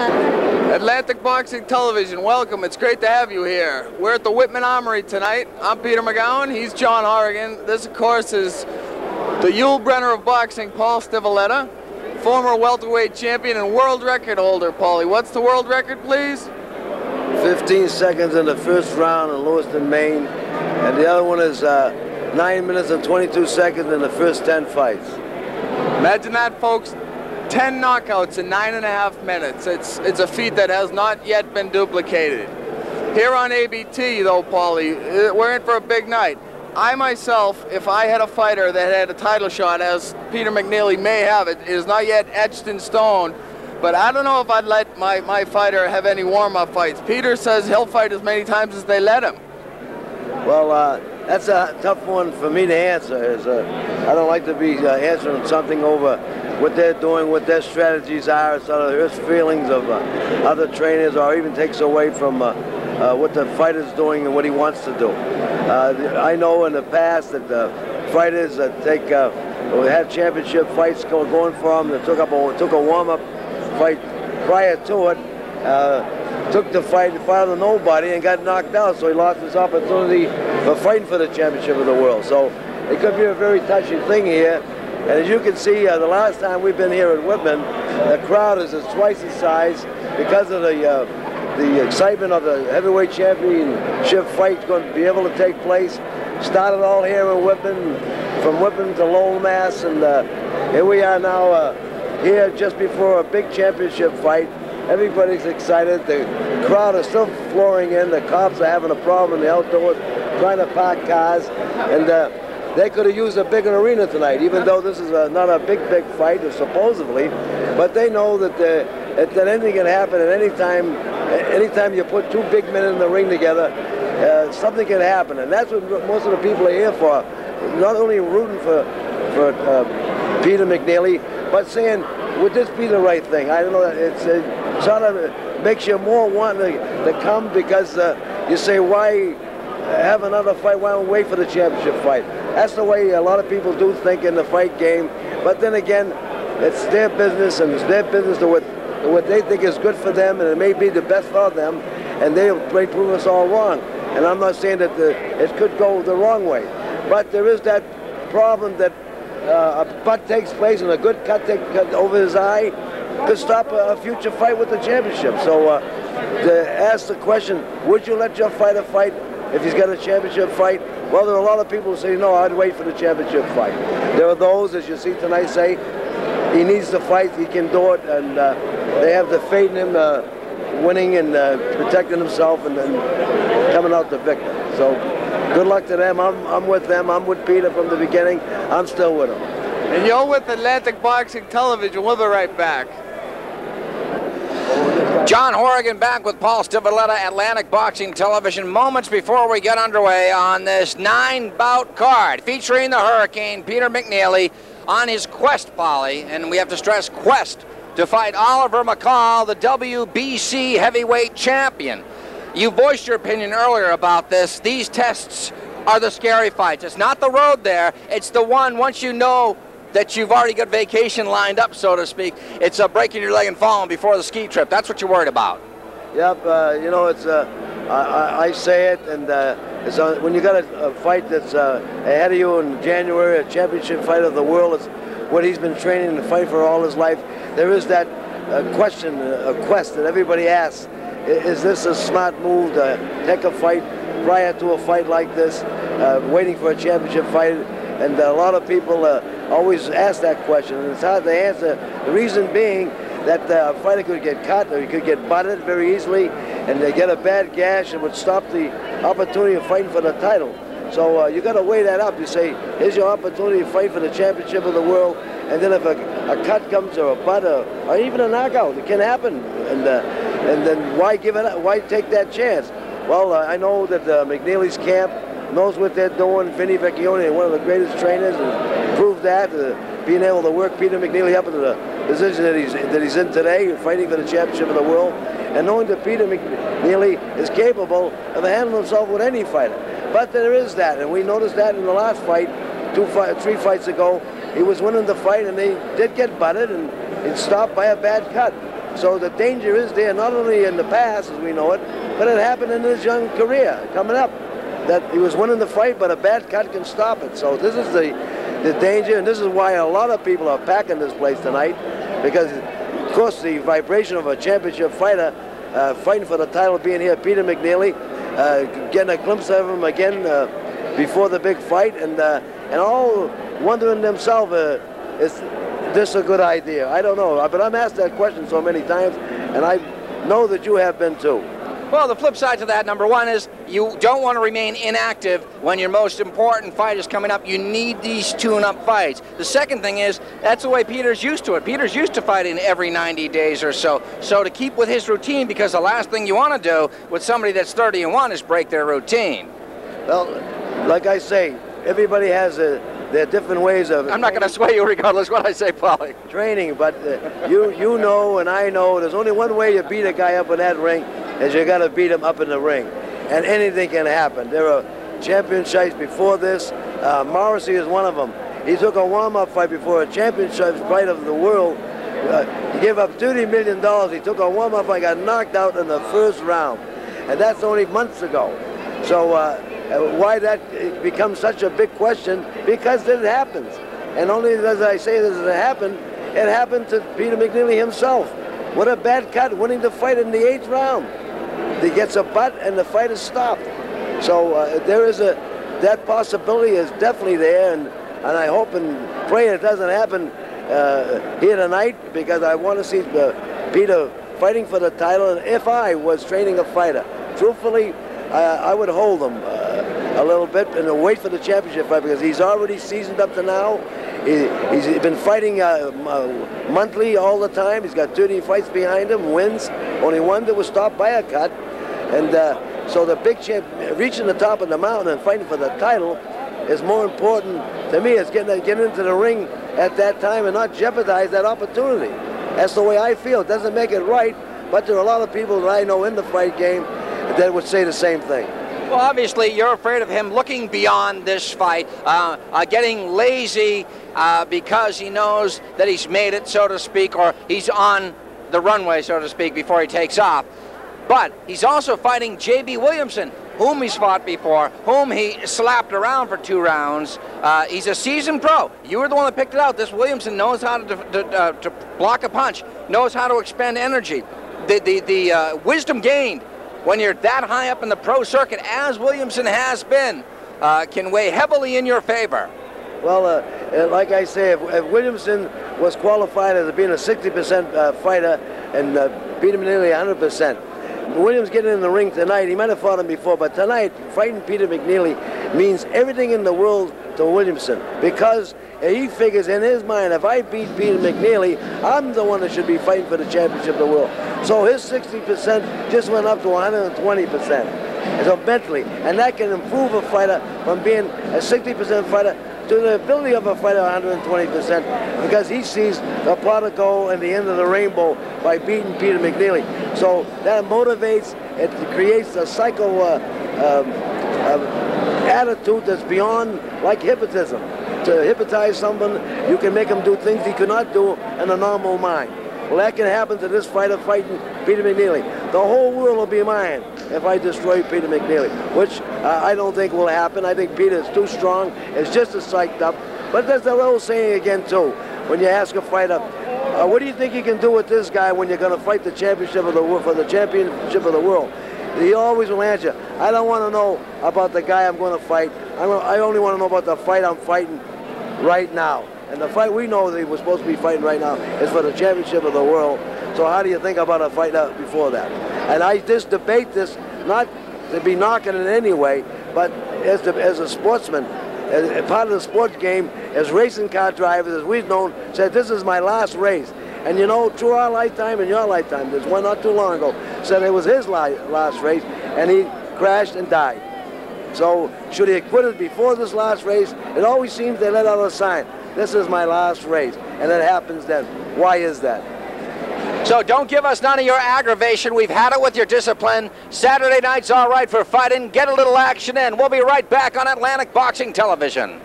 Atlantic Boxing Television, welcome. It's great to have you here. We're at the Whitman Armory tonight. I'm Peter McGowan. He's John Horrigan. This, of course, is the Yule Brenner of boxing, Paul Stivaletta, former welterweight champion and world record holder. Paulie, what's the world record, please? 15 seconds in the first round in Lewiston, Maine, and the other one is 9 minutes and 22 seconds in the first 10 fights. Imagine that, folks. 10 knockouts in 9.5 minutes. It's a feat that has not yet been duplicated. Here on ABT, though, Paulie, we're in for a big night. I myself, if I had a fighter that had a title shot, as Peter McNeely may have, it is not yet etched in stone, but I don't know if I'd let my fighter have any warm-up fights. Peter says he'll fight as many times as they let him. Well, that's a tough one for me to answer. I don't like to be answering something over what they're doing, what their strategies are. It sort of hurts feelings of other trainers, or even takes away from what the fighter's doing and what he wants to do. I know in the past that fighters that had championship fights going for them, that took a warm-up fight prior to it, took the fight in front of nobody and got knocked out, so he lost his opportunity for fighting for the championship of the world. So it could be a very touchy thing here. And as you can see, the last time we've been here at Whitman, the crowd is twice the size because of the excitement of the heavyweight championship fight going to be able to take place. Started all here in Whitman, from Whitman to Lowell, Mass, and here we are now here just before a big championship fight. Everybody's excited. The crowd is still flowing in. The cops are having a problem in the outdoors trying to park cars, and they could have used a bigger arena tonight, even though this is not a big fight, supposedly. But they know that anything can happen at any time. Anytime you put two big men in the ring together, something can happen, and that's what most of the people are here for. Not only rooting for Peter McNeely, but saying, would this be the right thing? I don't know. It sort of makes you more want to come, because you say, why have another fight? Why don't we wait for the championship fight? That's the way a lot of people do think in the fight game. But then again, it's their business, and it's their business to what they think is good for them, and it may be the best for them, and they may prove us all wrong. And I'm not saying that it could go the wrong way, but there is that problem that a butt takes place and a good cut over his eye could stop a future fight with the championship. So to ask the question, would you let your fighter fight if he's got a championship fight? Well, there are a lot of people who say, no, I'd wait for the championship fight. There are those, as you see tonight, say he needs to fight, he can do it, and they have the faith in him winning and protecting himself and then coming out the victor. So good luck to them. I'm with them. I'm with Peter from the beginning. I'm still with him. And you're with Atlantic Boxing Television. We'll be right back. John Horrigan back with Paul Stivaletta, Atlantic Boxing Television, moments before we get underway on this 9-bout card featuring the Hurricane, Peter McNeely, on his quest, Paulie, and we have to stress quest, to fight Oliver McCall, the WBC heavyweight champion. You voiced your opinion earlier about this. These tests are the scary fights. It's not the road there. It's the one, once you know that you've already got vacation lined up, so to speak, it's breaking your leg and falling before the ski trip. That's what you're worried about. Yep, you know, it's I say it, and it's when you got a fight that's ahead of you in January, a championship fight of the world. It's what he's been training to fight for all his life. There is that question, a quest that everybody asks: is this a smart move to take a fight prior to a fight like this, waiting for a championship fight? And a lot of people always ask that question, and it's hard to answer. The reason being that a fighter could get cut, or he could get butted very easily, and they get a bad gash and would stop the opportunity of fighting for the title. So you got to weigh that up. You say, here's your opportunity to fight for the championship of the world, and then if a cut comes, or a butt, or even a knockout, it can happen. And then why give it up? Why take that chance? Well, I know that McNeely's camp knows what they're doing. Vinny Vecchione, one of the greatest trainers, and proved that, being able to work Peter McNeely up into the position that he's in today, fighting for the championship of the world, and knowing that Peter McNeely is capable of handling himself with any fighter. But there is that, and we noticed that in the last fight, 3 fights ago. He was winning the fight, and they did get butted, and it's stopped by a bad cut. So the danger is there, not only in the past as we know it, but it happened in his young career coming up. That he was winning the fight, but a bad cut can stop it. So this is the danger, and this is why a lot of people are packing this place tonight, because, of course, the vibration of a championship fighter fighting for the title being here, Peter McNeely, getting a glimpse of him again before the big fight, and all wondering themselves, is this a good idea? I don't know, but I'm asked that question so many times, and I know that you have been too. Well, the flip side to that, number one, is you don't want to remain inactive when your most important fight is coming up. You need these tune-up fights. The second thing is, that's the way Peter's used to it. Peter's used to fighting every 90 days or so. So to keep with his routine, because the last thing you want to do with somebody that's 30-1 is break their routine. Well, like I say, everybody has their different ways of... I'm not going to sway you regardless what I say, Paulie. Training, but you know and I know there's only one way you beat a guy up in that ring, is you got to beat him up in the ring. And anything can happen. There are championships before this. Morrissey is one of them. He took a warm-up fight before a championship fight of the world. He gave up $30 million. He took a warm-up fight, got knocked out in the first round. And that's only months ago. So why that becomes such a big question? Because it happens. And only as I say this it happened to Peter McNeely himself. What a bad cut, winning the fight in the 8th round. He gets a butt and the fight is stopped. So there is that possibility is definitely there, and I hope and pray it doesn't happen here tonight, because I want to see Peter fighting for the title. And if I was training a fighter, truthfully, I would hold him a little bit and wait for the championship fight, because he's already seasoned up to now. He's been fighting monthly all the time. He's got 30 fights behind him, wins. Only one that was stopped by a cut. And so the big champ, reaching the top of the mountain and fighting for the title is more important to me. It's getting into the ring at that time and not jeopardize that opportunity. That's the way I feel. It doesn't make it right, but there are a lot of people that I know in the fight game that would say the same thing. Well, obviously, you're afraid of him looking beyond this fight, getting lazy because he knows that he's made it, so to speak, or he's on the runway, so to speak, before he takes off. But he's also fighting J.B. Williamson, whom he's fought before, whom he slapped around for 2 rounds. He's a seasoned pro. You were the one that picked it out. This Williamson knows how to block a punch, knows how to expend energy. The wisdom gained when you're that high up in the pro circuit, as Williamson has been, can weigh heavily in your favor. Well, like I say, if Williamson was qualified as being a 60% fighter and Peter McNeely 100%, Williams getting in the ring tonight, he might have fought him before, but tonight, fighting Peter McNeely means everything in the world to Williamson, because he figures in his mind, if I beat Peter McNeely, I'm the one that should be fighting for the championship of the world. So his 60% just went up to 120%. So mentally, and that can improve a fighter from being a 60% fighter to the ability of a fighter 120%, because he sees the pot of gold and the end of the rainbow by beating Peter McNeely. So that motivates, it creates a psycho attitude that's beyond, like hypnotism. To hypnotize someone, you can make him do things he could not do in a normal mind. Well, that can happen to this fighter fighting Peter McNeely. The whole world will be mine if I destroy Peter McNeely, which I don't think will happen. I think Peter is too strong, is just as psyched up. But there's that old saying again, too, when you ask a fighter, what do you think you can do with this guy when you're going to fight the championship of the world, for the championship of the world? He always will answer, I don't want to know about the guy I'm going to fight. I only want to know about the fight I'm fighting right now. And the fight we know that he was supposed to be fighting right now is for the championship of the world. So how do you think about a fight before that? And I just debate this, not to be knocking it in any way, but as a sportsman, as part of the sports game, as racing car drivers, as we've known, said this is my last race. And you know, through our lifetime and your lifetime, there's one not too long ago, said it was his last race, and he crashed and died. So should he have quitted before this last race? It always seems they let out a sign. This is my last race, and it happens then. Why is that? So don't give us none of your aggravation. We've had it with your discipline. Saturday night's all right for fighting. Get a little action in. We'll be right back on Atlantic Boxing Television.